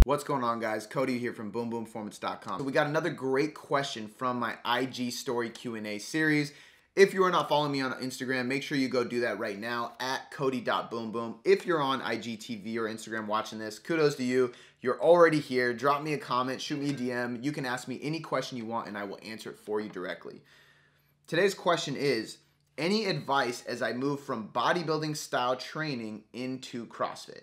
What's going on, guys? Cody here from boomboomperformance.com. So we got another great question from my IG story Q&A series. If you are not following me on Instagram, make sure you go do that right now at cody.boomboom. If you're on IGTV or Instagram watching this, kudos to you. You're already here. Drop me a comment, shoot me a DM. You can ask me any question you want and I will answer it for you directly. Today's question is, any advice as I move from bodybuilding style training into CrossFit?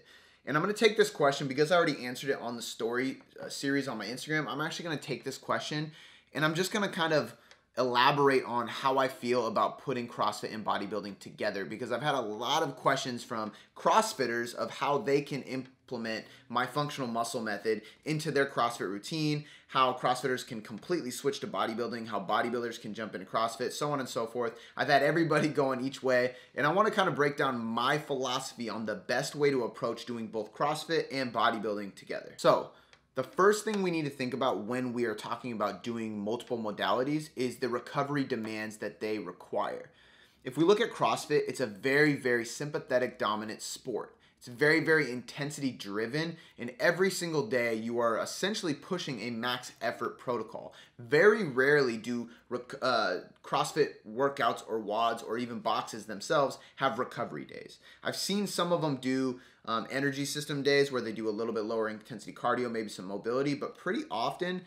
And I'm going to take this question because I already answered it on the story series on my Instagram. I'm actually going to take this question and I'm just going to kind of elaborate on how I feel about putting CrossFit and bodybuilding together, because I've had a lot of questions from CrossFitters of how they can implement my functional muscle method into their CrossFit routine, how CrossFitters can completely switch to bodybuilding, how bodybuilders can jump into CrossFit, so on and so forth. I've had everybody going each way, and I want to kind of break down my philosophy on the best way to approach doing both CrossFit and bodybuilding together. So, the first thing we need to think about when we are talking about doing multiple modalities is the recovery demands that they require. If we look at CrossFit, it's a very, very sympathetic dominant sport. It's very, very intensity driven, and every single day you are essentially pushing a max effort protocol. Very rarely do CrossFit workouts or WODs or even boxes themselves have recovery days. I've seen some of them do energy system days where they do a little bit lower intensity cardio, maybe some mobility, but pretty often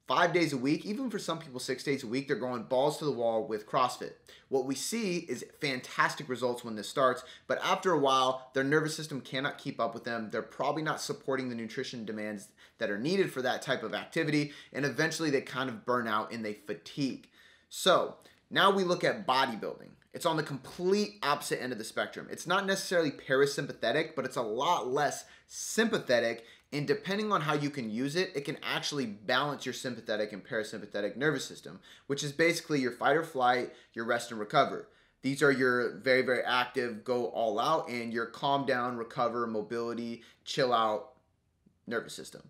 5 days a week, even for some people 6 days a week, they're going balls to the wall with CrossFit. What we see is fantastic results when this starts, but after a while, their nervous system cannot keep up with them. They're probably not supporting the nutrition demands that are needed for that type of activity, and eventually they kind of burn out and they fatigue. So now we look at bodybuilding. It's on the complete opposite end of the spectrum. It's not necessarily parasympathetic, but it's a lot less sympathetic. And depending on how you can use it, it can actually balance your sympathetic and parasympathetic nervous system, which is basically your fight or flight, your rest and recover. These are your very, very active, go all out, and your calm down, recover, mobility, chill out nervous system.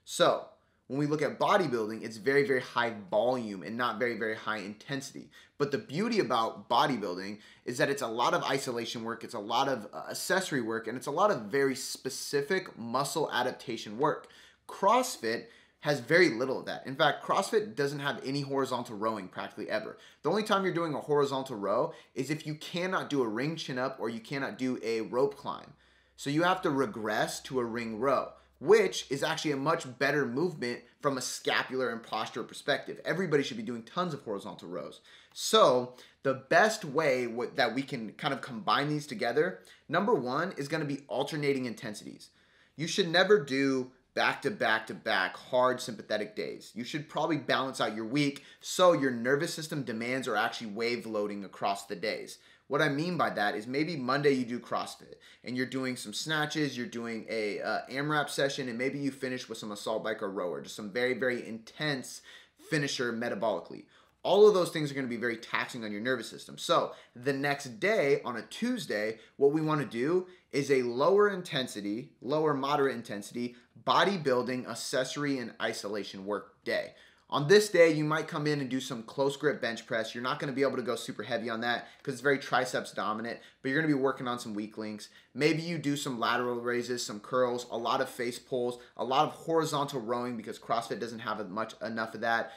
So when we look at bodybuilding, it's very, very high volume and not very, very high intensity. But the beauty about bodybuilding is that it's a lot of isolation work, it's a lot of accessory work, and it's a lot of very specific muscle adaptation work. CrossFit has very little of that. In fact, CrossFit doesn't have any horizontal rowing practically ever. The only time you're doing a horizontal row is if you cannot do a ring chin up or you cannot do a rope climb. So you have to regress to a ring row, which is actually a much better movement from a scapular and postural perspective. Everybody should be doing tons of horizontal rows. So the best way that we can kind of combine these together, number one, is going to be alternating intensities. You should never do back-to-back-to-back hard sympathetic days. You should probably balance out your week so your nervous system demands are actually wave loading across the days. What I mean by that is maybe Monday you do CrossFit and you're doing some snatches, you're doing a AMRAP session, and maybe you finish with some assault bike or rower, just some very, very intense finisher metabolically. All of those things are going to be very taxing on your nervous system. So the next day, on a Tuesday, what we want to do is a lower intensity, lower moderate intensity, bodybuilding accessory and isolation work day. On this day, you might come in and do some close grip bench press. You're not going to be able to go super heavy on that because it's very triceps dominant, but you're going to be working on some weak links. Maybe you do some lateral raises, some curls, a lot of face pulls, a lot of horizontal rowing because CrossFit doesn't have enough of that.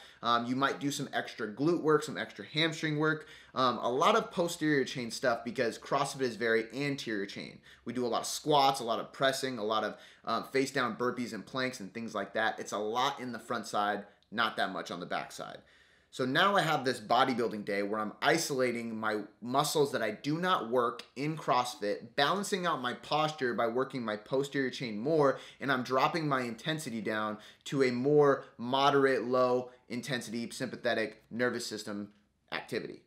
You might do some extra glute work, some extra hamstring work, a lot of posterior chain stuff because CrossFit is very anterior chain. We do a lot of squats, a lot of pressing, a lot of face down burpees and planks and things like that. It's a lot in the front side, not that much on the back side. So now I have this bodybuilding day where I'm isolating my muscles that I do not work in CrossFit, balancing out my posture by working my posterior chain more, and I'm dropping my intensity down to a more moderate, low intensity, sympathetic nervous system activity.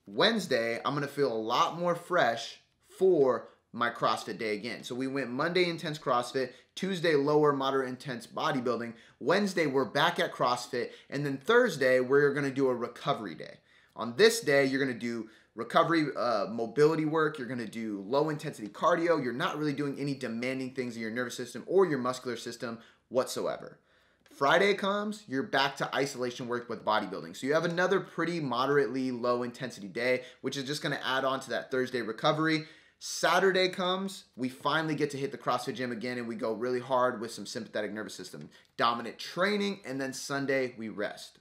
Wednesday, I'm going to feel a lot more fresh for my CrossFit day again. So we went Monday intense CrossFit, Tuesday lower moderate intense bodybuilding, Wednesday we're back at CrossFit, and then Thursday we're going to do a recovery day. On this day you're going to do recovery mobility work, you're going to do low intensity cardio, you're not really doing any demanding things in your nervous system or your muscular system whatsoever. Friday comes, you're back to isolation work with bodybuilding. So you have another pretty moderately low intensity day, which is just going to add on to that Thursday recovery. Saturday comes, we finally get to hit the CrossFit gym again, and we go really hard with some sympathetic nervous system dominant training, and then Sunday we rest.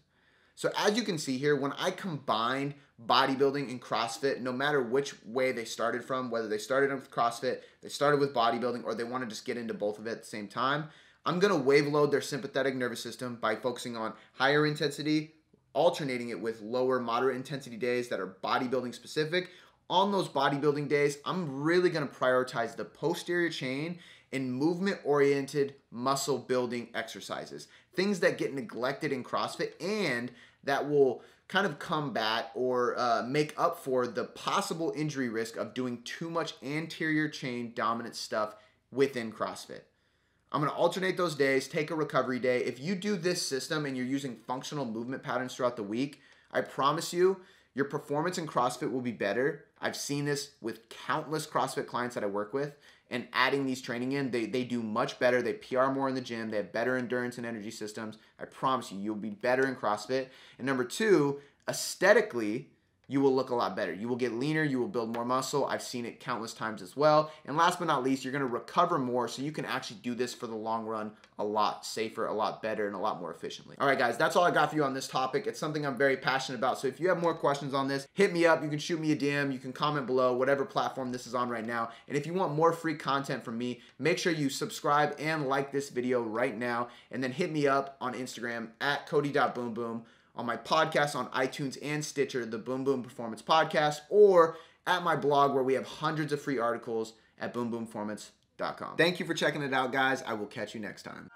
So as you can see here, when I combine bodybuilding and CrossFit, no matter which way they started from, whether they started with CrossFit, they started with bodybuilding, or they want to just get into both of it at the same time, I'm going to wave load their sympathetic nervous system by focusing on higher intensity, alternating it with lower moderate intensity days that are bodybuilding specific. On those bodybuilding days, I'm really going to prioritize the posterior chain and movement-oriented muscle building exercises. Things that get neglected in CrossFit and that will kind of combat or make up for the possible injury risk of doing too much anterior chain dominant stuff within CrossFit. I'm going to alternate those days, take a recovery day. If you do this system and you're using functional movement patterns throughout the week, I promise you, your performance in CrossFit will be better. I've seen this with countless CrossFit clients that I work with, and adding these training in, they do much better. They PR more in the gym. They have better endurance and energy systems. I promise you, you'll be better in CrossFit. And number two, aesthetically, you will look a lot better. You will get leaner. You will build more muscle. I've seen it countless times as well. And last but not least, you're going to recover more so you can actually do this for the long run a lot safer, a lot better, and a lot more efficiently. All right, guys, that's all I got for you on this topic. It's something I'm very passionate about. So if you have more questions on this, hit me up. You can shoot me a DM. You can comment below, whatever platform this is on right now. And if you want more free content from me, make sure you subscribe and like this video right now. And then hit me up on Instagram at Cody.boomboom. On my podcast on iTunes and Stitcher, the Boom Boom Performance Podcast, or at my blog where we have hundreds of free articles at boomboomperformance.com. Thank you for checking it out, guys. I will catch you next time.